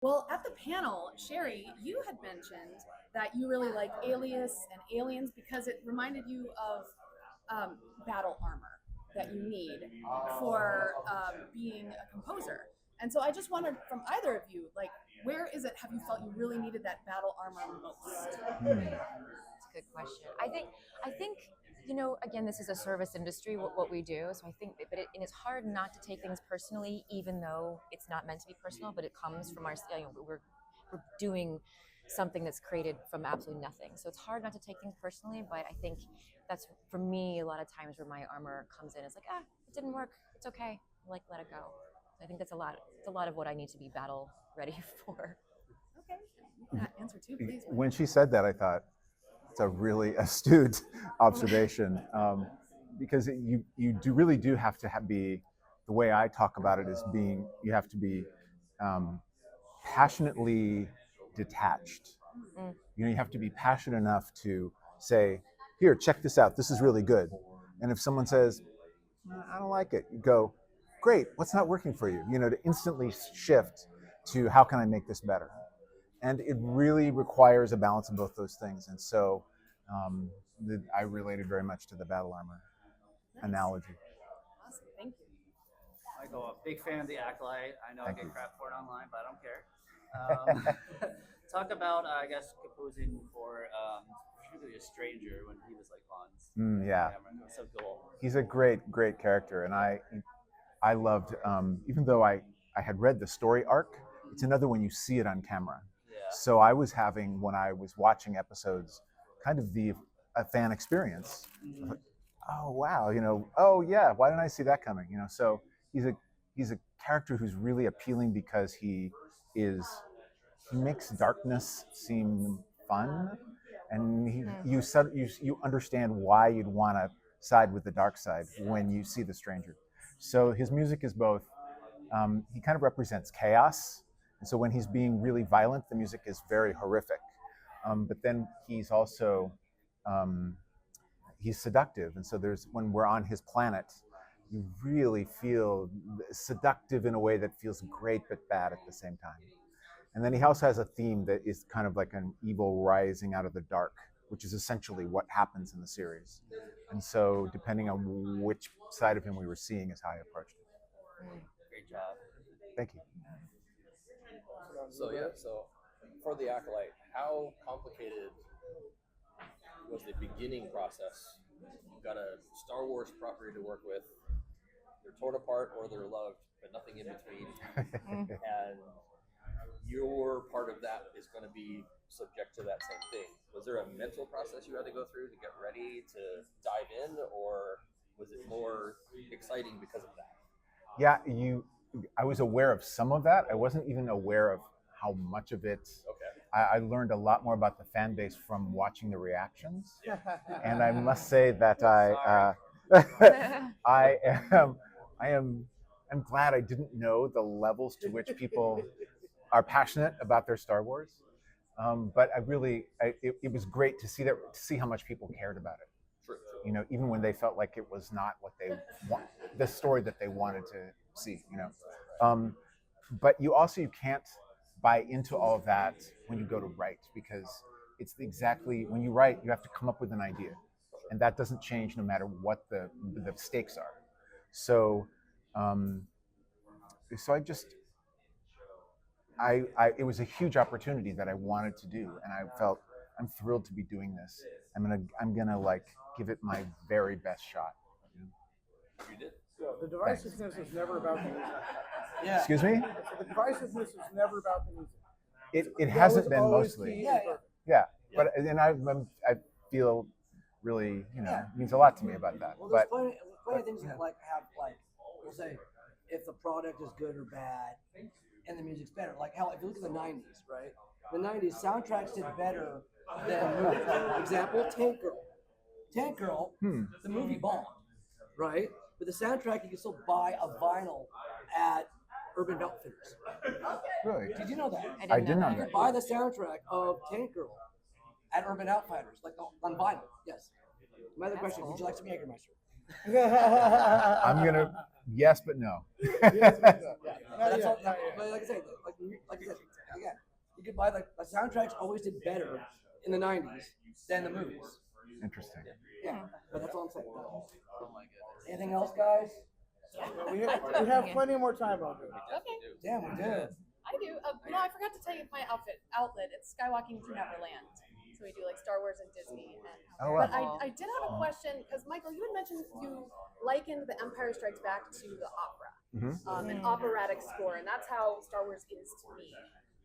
Well, at the panel, Sherri, you had mentioned that you really like Alias and Aliens because it reminded you of battle armor that you need for being a composer. And so I just wondered from either of you, like, where is it have you felt you really needed that battle armor most? That's a good question. I think, again, this is a service industry, what we do. So I think, and it's hard not to take things personally, even though it's not meant to be personal, but it comes from we're doing something that's created from absolutely nothing. So it's hard not to take things personally, but I think that's, for me, a lot of times where my armor comes in. It's like, it didn't work. It's okay. Like, let it go. So I think that's it's a lot of what I need to be battle ready for. Okay. That answer too, please. When she said that, I thought, it's a really astute observation, because you really do have to be, the way I talk about it is you have to be passionately detached. You have to be passionate enough to say, here, check this out, this is really good. And if someone says, I don't like it, you go, great, what's not working for you? To instantly shift to how can I make this better? And it really requires a balance of both those things. And so I related very much to the battle armor analogy. Awesome, thank you. Michael, a big fan of the Acolyte. I know I get crap for it online, but I don't care. Talk about, I guess, composing for particularly a stranger when he was like Bonds. Yeah. So cool. He's a great character. And I loved, even though I had read the story arc, it's another when you see it on camera. So I was having, when I was watching episodes, kind of a fan experience. Like, oh wow, oh yeah, why didn't I see that coming? So he's a character who's really appealing because he makes darkness seem fun, and you understand why you'd want to side with the dark side when you see the stranger. So his music is both, he kind of represents chaos. And so when he's being really violent, the music is very horrific. But then he's also, he's seductive. And so when we're on his planet, you really feel seductive in a way that feels great but bad at the same time. And then he also has a theme that is kind of like an evil rising out of the dark, which is essentially what happens in the series. And so depending on which side of him we were seeing is how I approached it. Great job. Thank you. So for the Acolyte, how complicated was the beginning process? You've got a Star Wars property to work with. They're torn apart or they're loved, but nothing in between. And your part of that is going to be subject to that same thing. Was there a mental process you had to go through to get ready to dive in, or was it more exciting because of that? Yeah, I was aware of some of that. I wasn't even aware of how much of it. Okay. I learned a lot more about the fan base from watching the reactions, and I must say that I'm glad I didn't know the levels to which people are passionate about their Star Wars. But it was great to see how much people cared about it. True. Even when they felt like it was not what they want, the story that they wanted to see. But you can't buy into all of that when you go to write, because it's when you write, you have to come up with an idea, and that doesn't change no matter what the stakes are. So, it was a huge opportunity that I wanted to do, and I felt I'm thrilled to be doing this. I'm gonna give it my very best shot. You did. So the divisiveness is never about the music. Yeah. Excuse me? So the divisiveness is never about the music. It hasn't been mostly. Yeah. But I feel really, it means a lot to me about that. Well, there's plenty of things that have we'll say, if the product is good or bad, and the music's better. Like hell, if you look at the '90s, right? The '90s soundtracks did better than movies. Example: Tank Girl. Tank Girl, the movie bombed, right? But the soundtrack, you can still buy a vinyl at Urban Outfitters. Really? Did you know that? I did not know You that. could buy the soundtrack of Tank Girl at Urban Outfitters, on vinyl. Yes. My other question: would you like some Jägermeister? I'm gonna yes, but no. That's all, but like I said, the soundtracks always did better in the '90s than the movies. Interesting. Yeah, but that's all I'm saying. Oh my goodness. Anything else, guys? We have plenty more time on it. Okay. Damn, we did. I do. I forgot to tell you my outlet. It's Skywalking to Neverland. So we do like Star Wars and Disney. Oh, wow. But I did have a question because Michael, you had mentioned you likened The Empire Strikes Back to the opera, an operatic score, and that's how Star Wars is to me,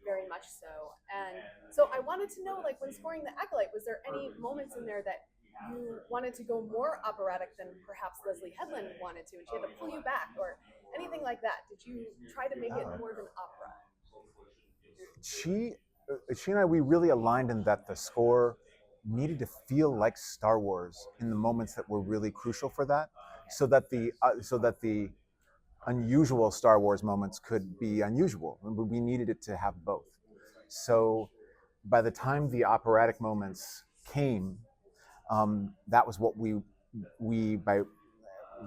very much so. And so I wanted to know, like when scoring the Acolyte, was there any moments in there that you wanted to go more operatic than perhaps Leslie Headland wanted to, and she had to pull you back, or anything like that? Did you try to make it more of an opera? She and I, we really aligned in that the score needed to feel like Star Wars in the moments that were really crucial for that, so that the unusual Star Wars moments could be unusual. We needed it to have both. So by the time the operatic moments came, that was what we by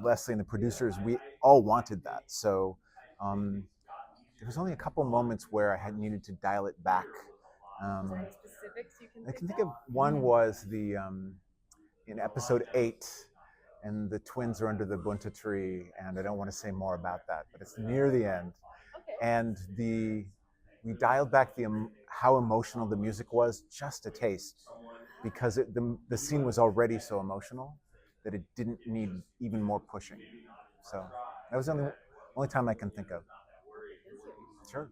Leslie and the producers, we all wanted that. So there was only a couple moments where I had needed to dial it back. Is there any specifics you can I can think of one was the in episode 8, and the twins are under the bunta tree, and I don't want to say more about that, but it's near the end. Okay. And we dialed back how emotional the music was just a taste, because the scene was already so emotional that it didn't need even more pushing. So that was the only time I can think of. Sure.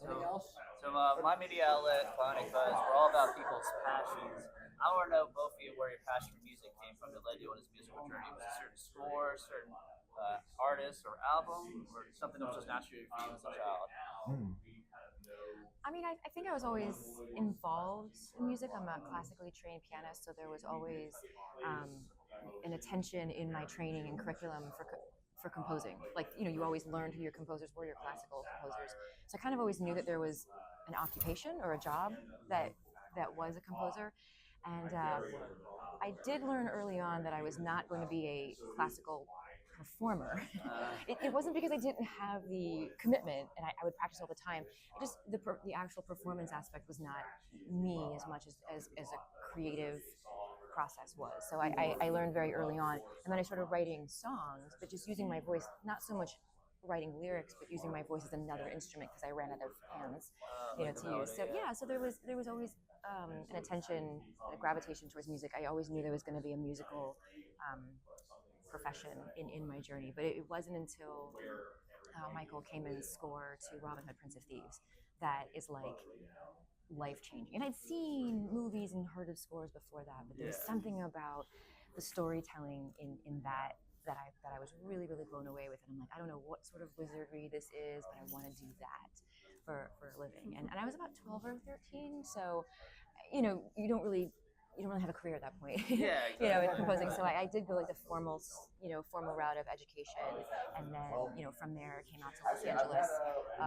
Anything else? So my media outlet, Bionic Buzz, we're all about people's passions. I want to know, both of you, where your passion for music came from that led you on this musical journey. Was it a certain score, certain artist or album, or something that was just naturally for you as a child? I mean, I think I was always involved in music. I'm a classically trained pianist, so there was always an attention in my training and curriculum for composing. Like, you always learned who your composers were, your classical composers. So I kind of always knew that there was an occupation or a job that was a composer. And I did learn early on that I was not going to be a classical performer. It wasn't because I didn't have the commitment and I would practice all the time. It just the actual performance aspect was not me as much as a creative process was. So I learned very early on, and then I started writing songs, but just using my voice, not so much writing lyrics, but using my voice as another instrument because I ran out of hands, to use. So yeah, so there was always an attention, a gravitation towards music. I always knew there was going to be a musical profession in my journey, but it wasn't until Michael came in score to Robin Hood, Prince of Thieves that is like life-changing. And I'd seen movies and heard of scores before that, but there was something about the storytelling in that I was really, really blown away with. And I'm like, I don't know what sort of wizardry this is, but I want to do that for a living. And I was about 12 or 13, so you don't really have a career at that point. Yeah, exactly. In composing. So I did go like the formal route of education, and then from there came out to Los Angeles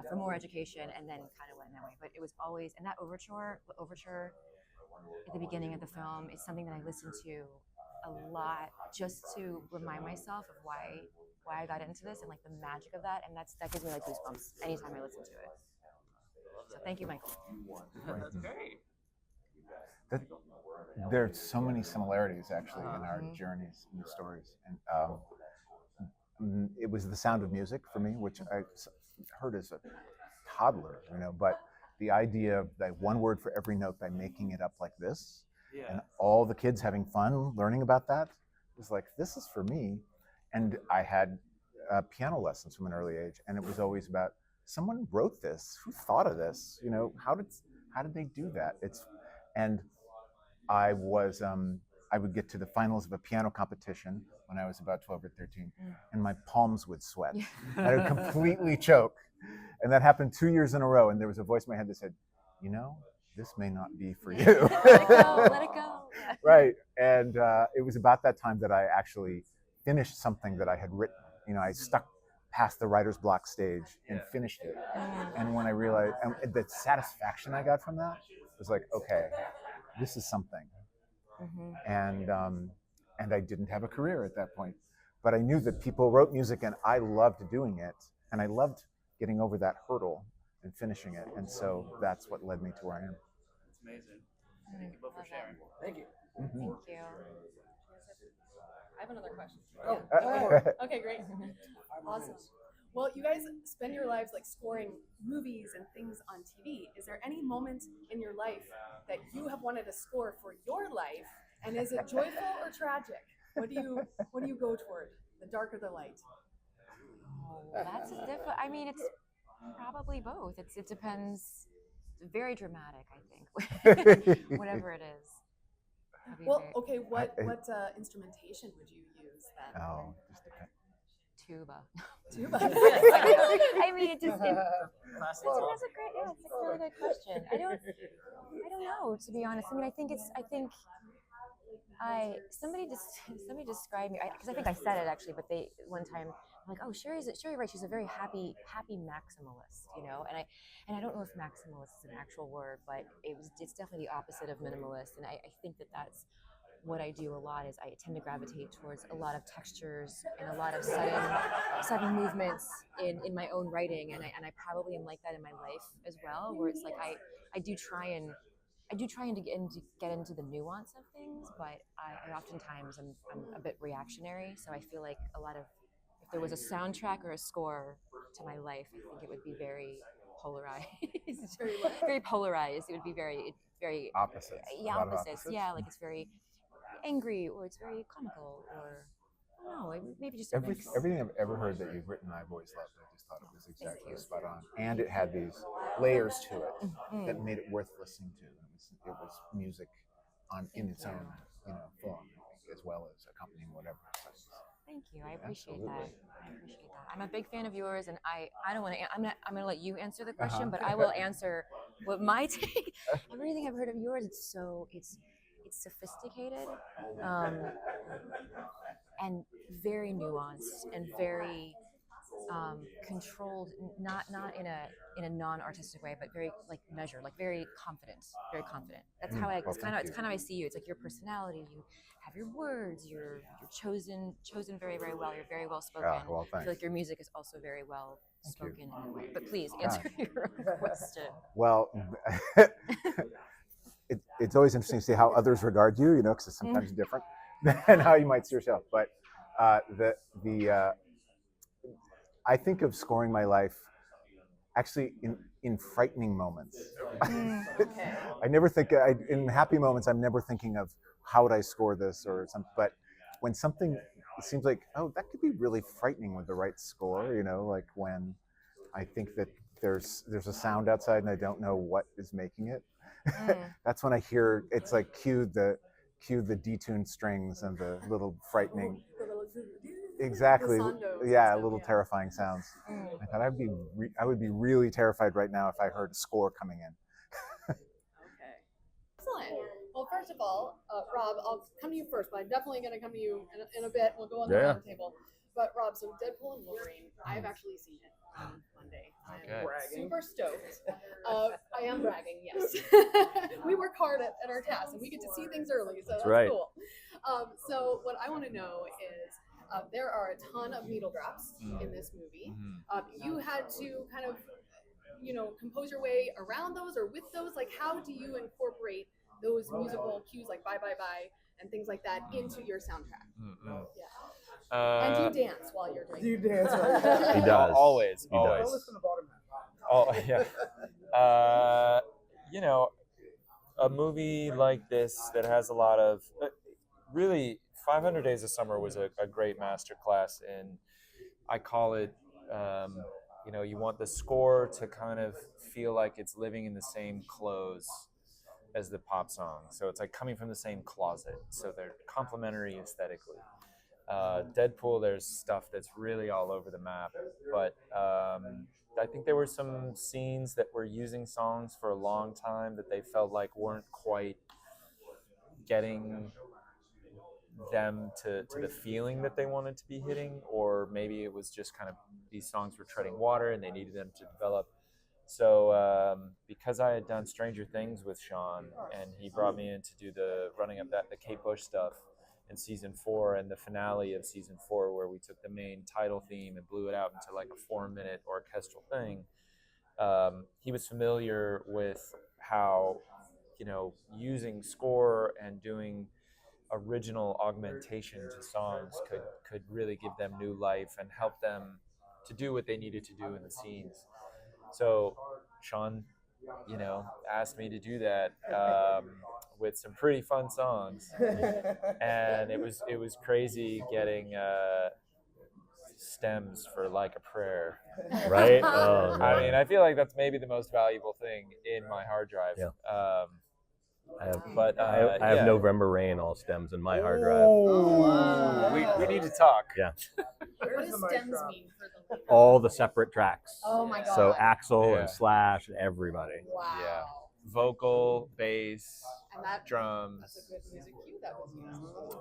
for more education, and then kind of went that way. But it was always, and that overture at the beginning of the film is something that I listened to a lot just to remind myself of why I got into this and like the magic of that, and that gives me like goosebumps anytime I listen to it. So thank you, Michael. That's great. There are so many similarities actually in our journeys and stories, and it was The Sound of Music for me, which I heard as a toddler, but the idea of that one word for every note by making it up like this, and all the kids having fun learning about that, was like, this is for me. And I had piano lessons from an early age, and it was always about, someone wrote this, who thought of this, how did they do that? And I would get to the finals of a piano competition when I was about 12 or 13, and my palms would sweat. I would completely choke. And that happened 2 years in a row, and there was a voice in my head that said, this may not be for you. Let it go, let it go. Right. And it was about that time that I actually finished something that I had written. I stuck past the writer's block stage and finished it. And when I realized, and the satisfaction I got from that was like, okay, this is something. And I didn't have a career at that point, but I knew that people wrote music and I loved doing it. And I loved getting over that hurdle and finishing it. And so that's what led me to where I am. It's amazing. Thank you both for sharing. Thank you. Mm-hmm. Thank you. I have another question. Oh, Okay, great. Awesome. Well, you guys spend your lives like scoring movies and things on TV. Is there any moment in your life that you have wanted to score for your life, and is it joyful or tragic? What do you go toward? The dark or the light? Oh, that's different. I mean, it's probably both. It depends. It's very dramatic, I think. Whatever it is. Well, okay. What instrumentation would you use then? Oh, just depends. Tuba. Tuba. I mean, it's a great. It's a really good question. I don't know, to be honest. I mean, somebody described me, because I think I said it actually, but they one time I'm like, oh, Sherri right? She's a very happy maximalist, you know. And I don't know if maximalist is an actual word, but it's definitely the opposite of minimalist. And I think that's what I do a lot. Is I tend to gravitate towards a lot of textures and a lot of sudden movements in my own writing, and I probably am like that in my life as well, where it's like I do try and get into the nuance of things, but I oftentimes I'm a bit reactionary. So I feel like if there was a soundtrack or a score to my life, I think it would be very polarized. Very polarized. It would be very Opposites. Yeah, opposites. Yeah, like it's very angry, or it's very comical, or I don't know, maybe just everything I've ever heard that you've written, I've always loved. I just thought it was exactly spot on, and it had these layers to it that made it worth listening to. It was music in its own form, as well as accompanying whatever. Thank you. I appreciate that. I'm a big fan of yours, and I don't want to. I'm going to let you answer the question, but I will answer what my take. Everything I've heard of yours, it's sophisticated, and very nuanced and very controlled. Not in a non-artistic way, but very like measured, like very confident. That's how it's kind of how I see you. It's like your personality. You have your words. You're chosen very, very well. You're very well spoken. Well, I feel like your music is also very well spoken in a way. But please answer your question. Well, it's always interesting to see how others regard you, because it's sometimes different than how you might see yourself. But I think of scoring my life actually in frightening moments. I never think in happy moments. I'm never thinking of how would I score this or something. But when something seems like, oh, that could be really frightening with the right score, like when I think that there's a sound outside and I don't know what is making it. That's when I hear it's like cue the detuned strings and the little frightening. Exactly. Yeah, little terrifying sounds. I thought I would be really terrified right now if I heard a score coming in. Okay. Excellent. Well, first of all, Rob, I'll come to you first, but I'm definitely going to come to you in a bit. We'll go on the round table. But Rob, so Deadpool and Wolverine, I've actually seen it on Monday. I'm super stoked. I am bragging, yes. We work hard at our tasks, and we get to see things early, so that's cool. So what I want to know is, there are a ton of needle drops in this movie. You had to kind of, compose your way around those or with those. Like, how do you incorporate those musical cues like bye, bye, bye, and things like that into your soundtrack? Yeah. And do you dance while you're doing it? Do you dance? He does. Always. He does. Don't listen to Bottom Man. Oh, yeah. A movie like this that has a lot of really 500 Days of Summer was a great masterclass in, I call it, you want the score to kind of feel like it's living in the same clothes as the pop song. So it's like coming from the same closet. So they're complementary aesthetically. Deadpool, there's stuff that's really all over the map. But I think there were some scenes that were using songs for a long time that they felt like weren't quite getting them to the feeling that they wanted to be hitting, or maybe it was just kind of these songs were treading water and they needed them to develop. So because I had done Stranger Things with Sean and he brought me in to do the running up the Kate Bush stuff in season 4 and the finale of season 4 where we took the main title theme and blew it out into like a 4-minute orchestral thing, he was familiar with how, using score and doing original augmentation to songs could really give them new life and help them to do what they needed to do in the scenes. So Sean, asked me to do that with some pretty fun songs, and it was crazy getting stems for Like a Prayer. Right? Oh, I man. mean, I feel like that's maybe the most valuable thing in my hard drive. Yeah. I have yeah. November Rain all stems in my hard drive. We need to talk. Yeah. What does stems mean for the leader? All the separate tracks. Oh my god. So Axel Yeah. and Slash and everybody. Wow. Yeah. Vocal, bass, And that's drums. a good music cue that was used.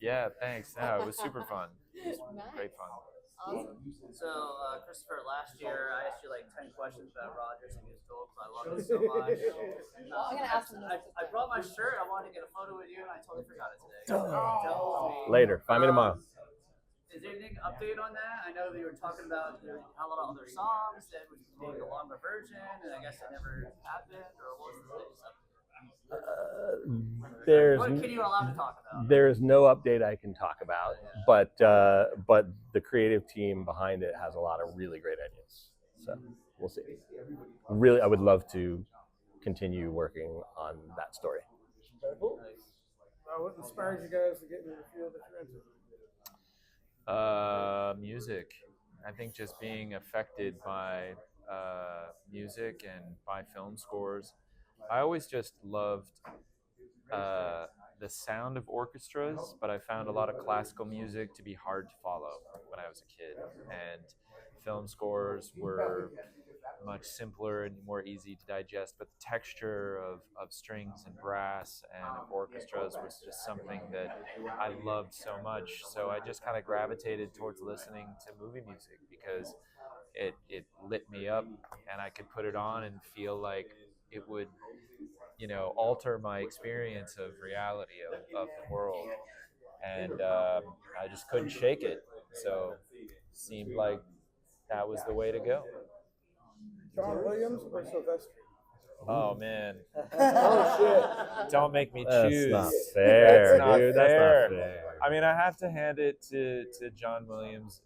Yeah, thanks. No, it was super fun. It was Nice. great fun. Awesome. So, Christopher, last year I asked you like 10 questions about Rogers and musical because I love it so much. Well, I'm gonna ask him this. I brought my shirt. I wanted to get a photo with you, and I totally forgot it today. So, Later. Find me tomorrow. Is there anything update on that? I know that you were talking about a lot of other songs that would take a longer version, and I guess it never happened, or what was the latest update? What can you allow to talk about? There is no update I can talk about, but the creative team behind it has a lot of really great ideas. So we'll see. Really, I would love to continue working on that story. What inspired you guys to get into the field that you're into? Music. I think just being affected by music and by film scores. I always just loved the sound of orchestras, but I found a lot of classical music to be hard to follow when I was a kid. And film scores were much simpler and more easy to digest, but the texture of strings and brass and of orchestras was just something that I loved so much. So I just kind of gravitated towards listening to movie music because it lit me up, and I could put it on and feel like it would alter my experience of reality of the world, and I just couldn't shake it. So it seemed like that was the way to go. John Williams or Sylvester? Oh man! Oh shit! Don't make me That's choose. not fair, That's not dude. fair. That's not fair. I mean, I have to hand it to John Williams.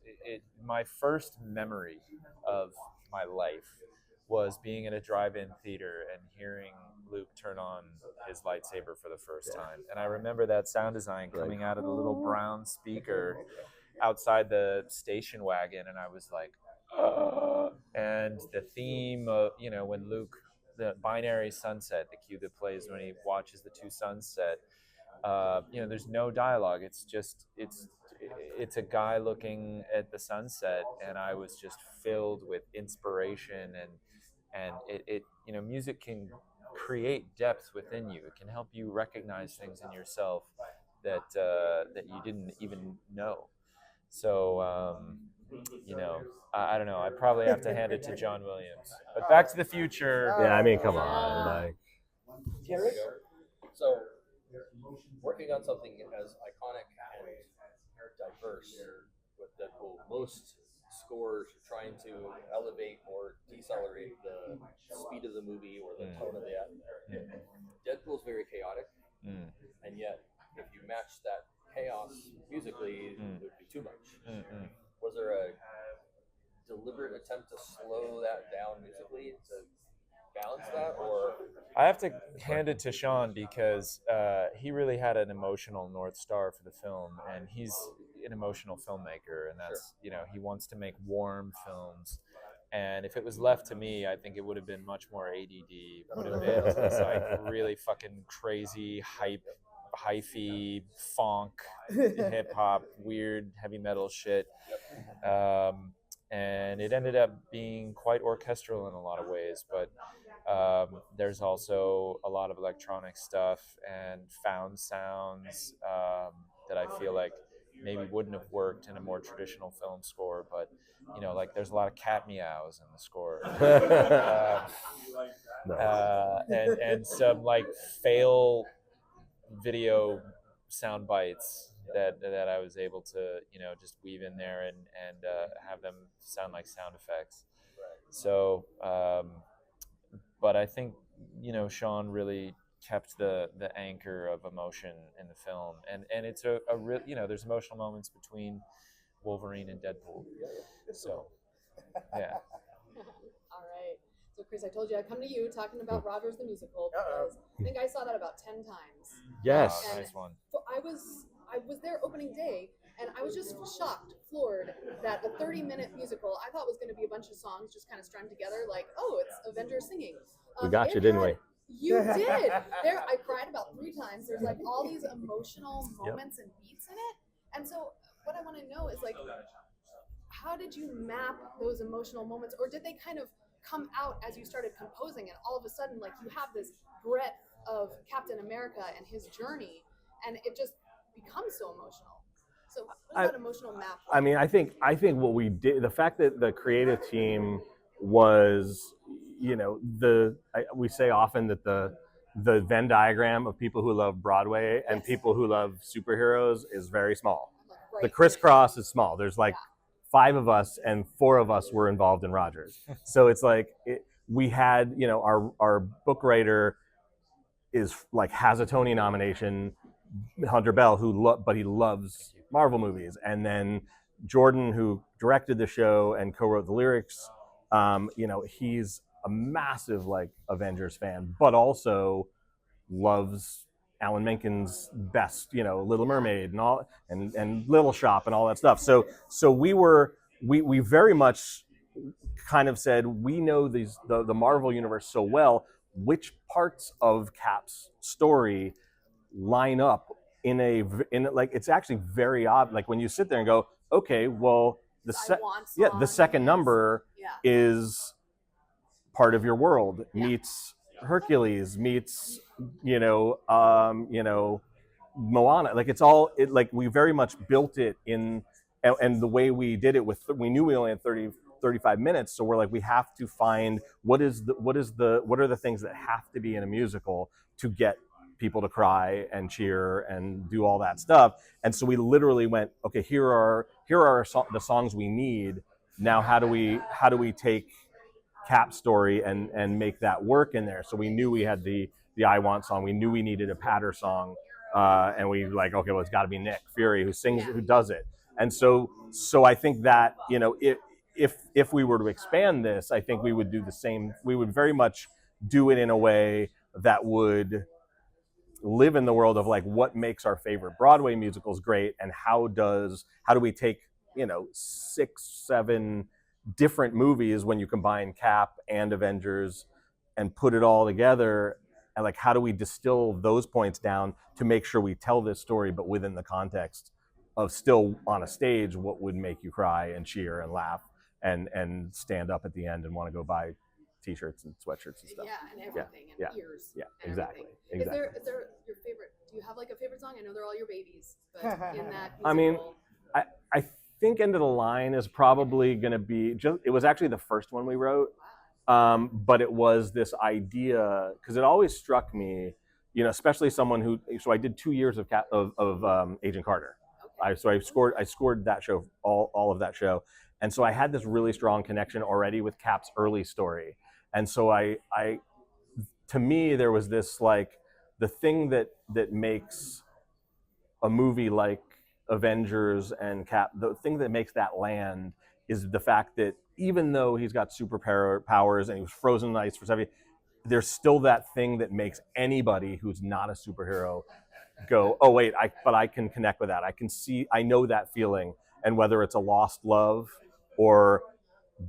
My first memory of my life was being in a drive-in theater and hearing Luke turn on his lightsaber for the first time. And I remember that sound design coming out of the little brown speaker outside the station wagon, and I was like, and the theme of, when Luke, the binary sunset, the cue that plays when he watches the two suns set, there's no dialogue. It's a guy looking at the sunset, and I was just filled with inspiration, and it music can create depth within you. It can help you recognize things in yourself that you didn't even know. So I don't know. I probably have to hand it to John Williams. But Back to the Future. Yeah, I mean, come on. Like, Jerry? So, working on something as iconic and diverse with Deadpool, most scores are trying to elevate or decelerate the speed of the movie or the tone of the atmosphere. Deadpool's very chaotic, and yet if you match that chaos musically, it would be too much. Was there a deliberate attempt to slow that down musically to balance that, or? I have to hand it to Sean because he really had an emotional North Star for the film, and he's an emotional filmmaker, and that's, he wants to make warm films. And if it was left to me, I think it would have been much more ADD. It would have been this like really fucking crazy hyphy, funk, hip hop, weird heavy metal shit. And it ended up being quite orchestral in a lot of ways, but there's also a lot of electronic stuff and found sounds that I feel like maybe wouldn't have worked in a more traditional film score, but like there's a lot of cat meows in the score. And some like fail video sound bites that I was able to just weave in there and have them sound like sound effects. So, but I think, Sean really kept the anchor of emotion in the film, and it's a real, there's emotional moments between Wolverine and Deadpool. So, yeah. All right. So, Chris, I told you I'd come to you talking about Rogers the Musical because I think I saw that about 10 times. Yes. Oh, nice one. So I was there opening day, and I was just shocked, floored that a 30-minute musical I thought was going to be a bunch of songs just kind of strung together, like, oh, it's Avengers singing. We got you, didn't we? You did. There, I cried about 3 times. There's like all these emotional moments and beats in it, and so what I want to know is like, how did you map those emotional moments, or did they kind of come out as you started composing it? All of a sudden, like, you have this breadth of Captain America and his journey, and it just becomes so emotional. So what is that emotional map like? I mean, I think what we did, the fact that the creative team was, we say often that the Venn diagram of people who love Broadway and people who love superheroes is very small. Right. The crisscross is small. There's like 5 of us, and 4 of us were involved in Rogers. So it's like we had, our book writer is like, has a Tony nomination, Hunter Bell, but he loves Marvel movies, and then Jordan, who directed the show and co-wrote the lyrics, he's a massive like Avengers fan, but also loves Alan Menken's best, Little Mermaid and all, and Little Shop and all that stuff. So we very much kind of said, we know the Marvel universe so well, which parts of Cap's story line up in like, it's actually very odd. Like, when you sit there and go, okay, well, the second number is part of your world meets Hercules meets Moana. Like, it's all like, we very much built it in, and the way we did it we knew we only had 35 minutes, so we're like, we have to find what are the things that have to be in a musical to get people to cry and cheer and do all that stuff. And so we literally went, okay, here are the songs we need. Now how do we take Cap's story and make that work in there? So we knew we had the I Want song. We knew we needed a patter song, and we like, okay, well, it's got to be Nick Fury who sings, who does it. And so I think that, if we were to expand this, I think we would do the same. We would very much do it in a way that would live in the world of like, what makes our favorite Broadway musicals great, and how do we take 6, 7 different movies when you combine Cap and Avengers and put it all together, and like, how do we distill those points down to make sure we tell this story, but within the context of still on a stage what would make you cry and cheer and laugh and stand up at the end and want to go buy T-shirts and sweatshirts and stuff. Yeah, and everything, and ears. Yeah, and exactly. Is there your favorite? Do you have like a favorite song? I know they're all your babies, but in that musical, I mean, I think End of the Line is probably going to be. It was actually the first one we wrote, but it was this idea, because it always struck me, especially someone who. So I did 2 years of Agent Carter. Okay. I scored that show, all of that show. And so I had this really strong connection already with Cap's early story. And so to me, there was this, like, the thing that makes a movie like Avengers and Cap, the thing that makes that land is the fact that even though he's got super powers and he was frozen in ice for 70, there's still that thing that makes anybody who's not a superhero go, oh wait, but I can connect with that. I know that feeling. And whether it's a lost love, or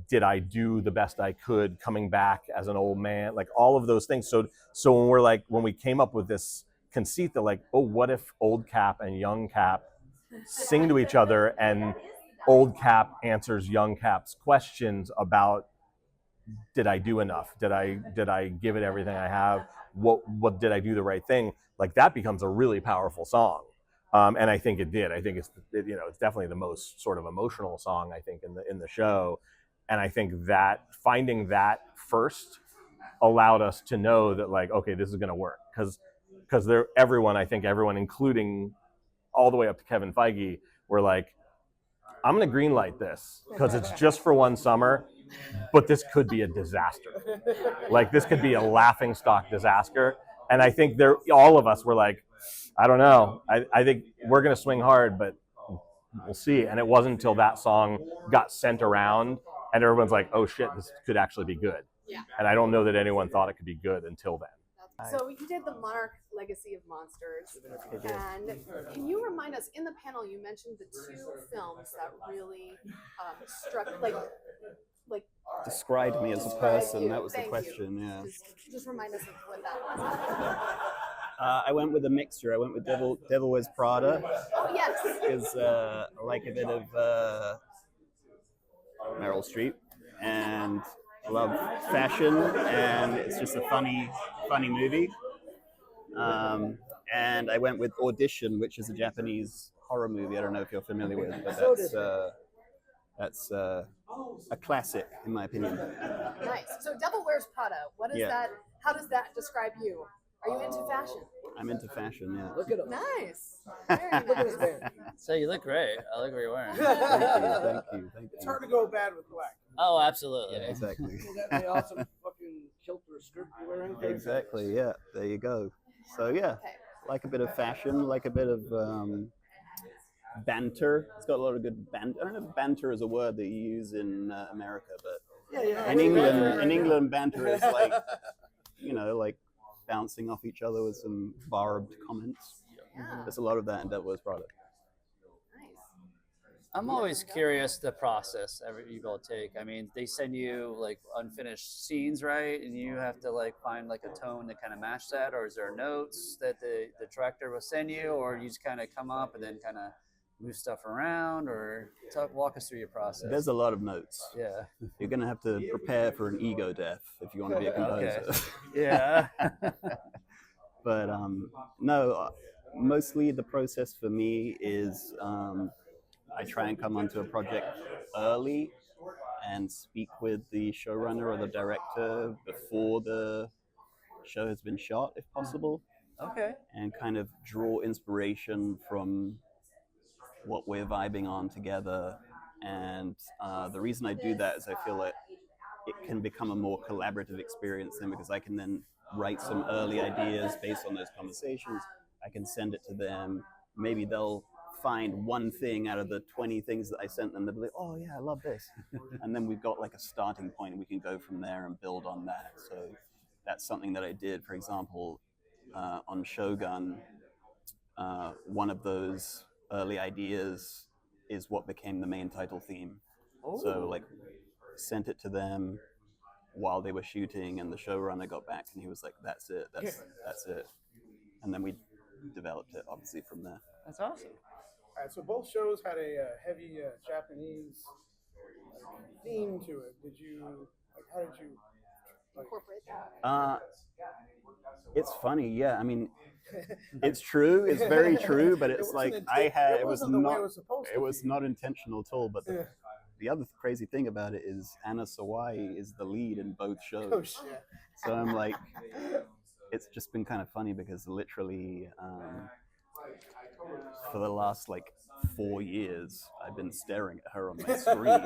did I do the best I could coming back as an old man, like all of those things. So when we came up with this conceit that like, oh, what if old Cap and young Cap sing to each other, and old Cap answers young Cap's questions about, did I do enough? Did I give it everything I have? What did I do the right thing? Like, that becomes a really powerful song. And I think it did. I think it's definitely the most sort of emotional song, I think, in the show. And I think that finding that first allowed us to know that, like, okay, this is going to work, because everyone, including all the way up to Kevin Feige, were like, I'm going to greenlight this because it's just for one summer, but this could be a disaster. Like this could be a laughing stock disaster. And I think all of us were like, I don't know. I think we're going to swing hard, but we'll see. And it wasn't until that song got sent around and everyone's like, oh shit, this could actually be good. Yeah. And I don't know that anyone thought it could be good until then. So you did the Monarch Legacy of Monsters, and can you remind us, in the panel you mentioned the two films that really struck, like described me as a person. That was the question. Yeah. Just remind us of what that was. I went with a mixture. I went with Devil Wears Prada. Oh yes. Because I like a bit of Meryl Streep, and I love fashion, and it's just a funny movie. And I went with Audition, which is a Japanese horror movie. I don't know if you're familiar with, but that's a classic in my opinion. Nice. So Devil Wears Prada. What is that? How does that describe you? Are you into fashion? I'm into fashion, yeah. Look at him. Nice. Very nice. Look at his man. So you look great. I like what you're wearing. Thank you. It's hard to go bad with black. Oh, absolutely. Yeah, exactly. Is that the awesome fucking kilt or skirt you're wearing? Exactly, yeah. There you go. So yeah, like a bit of fashion, like a bit of banter. It's got a lot of good banter. I don't know if banter is a word that you use in America, but in England, banter is like, like bouncing off each other with some barbed comments. Yeah. There's a lot of that in Devil Wears Prada. I'm always curious the process you all take. I mean, they send you like unfinished scenes, right? And you have to like find like a tone to kind of match that, or is there notes that the director will send you, or you just kind of come up and then kind of move stuff around, or walk us through your process? There's a lot of notes. Yeah. You're going to have to prepare for an ego death if you want to be a composer. Okay. Yeah. But no, mostly the process for me is I try and come onto a project early and speak with the showrunner or the director before the show has been shot, if possible. Okay. And kind of draw inspiration from what we're vibing on together. And the reason I do that is I feel like it can become a more collaborative experience then, because I can then write some early ideas based on those conversations. I can send it to them. Maybe they'll find one thing out of the 20 things that I sent them. They'll be like, oh yeah, I love this. And then we've got like a starting point. We can go from there and build on that. So that's something that I did, for example, on Shogun. One of those early ideas is what became the main title theme. Oh. So like sent it to them while they were shooting, and the showrunner got back and he was like, that's it, that's it. And then we developed it obviously from there. That's awesome. All right, so both shows had a heavy Japanese theme to it. How did you incorporate that? It's funny, yeah. I mean, it's true. It's very true. But it's like it was not intentional at all. But the other crazy thing about it is Anna Sawai is the lead in both shows. Oh shit! So I'm like, it's just been kind of funny because literally for the last like 4 years, I've been staring at her on my screen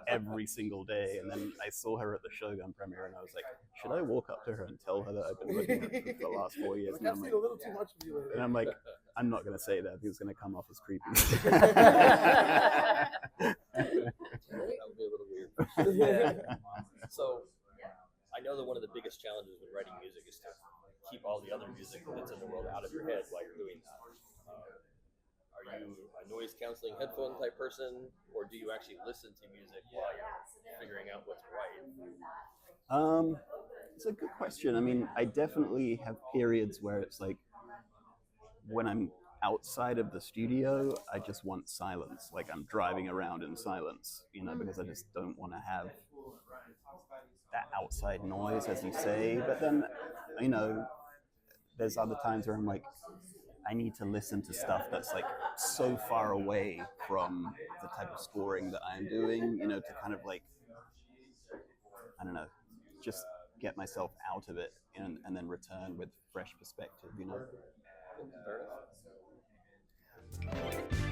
every single day. And then I saw her at the Shogun premiere and I was like, should I walk up to her and tell her that I've been looking at her for the last 4 years? I've seen a little too much of you lately. And I'm like, I'm not going to say that because it's going to come off as creepy. That would be a little weird. So I know that one of the biggest challenges with writing music is to keep all the other music that's in the world out of your head while you're doing that. Are you a noise canceling headphone type person, or do you actually listen to music while you're figuring out what's right? It's a good question. I mean, I definitely have periods where it's like when I'm outside of the studio, I just want silence. Like I'm driving around in silence, because I just don't want to have that outside noise, as you say. But then, there's other times where I'm like, I need to listen to stuff that's like so far away from the type of scoring that I'm doing, to kind of like, I don't know, just get myself out of it and then return with fresh perspective, Fair enough.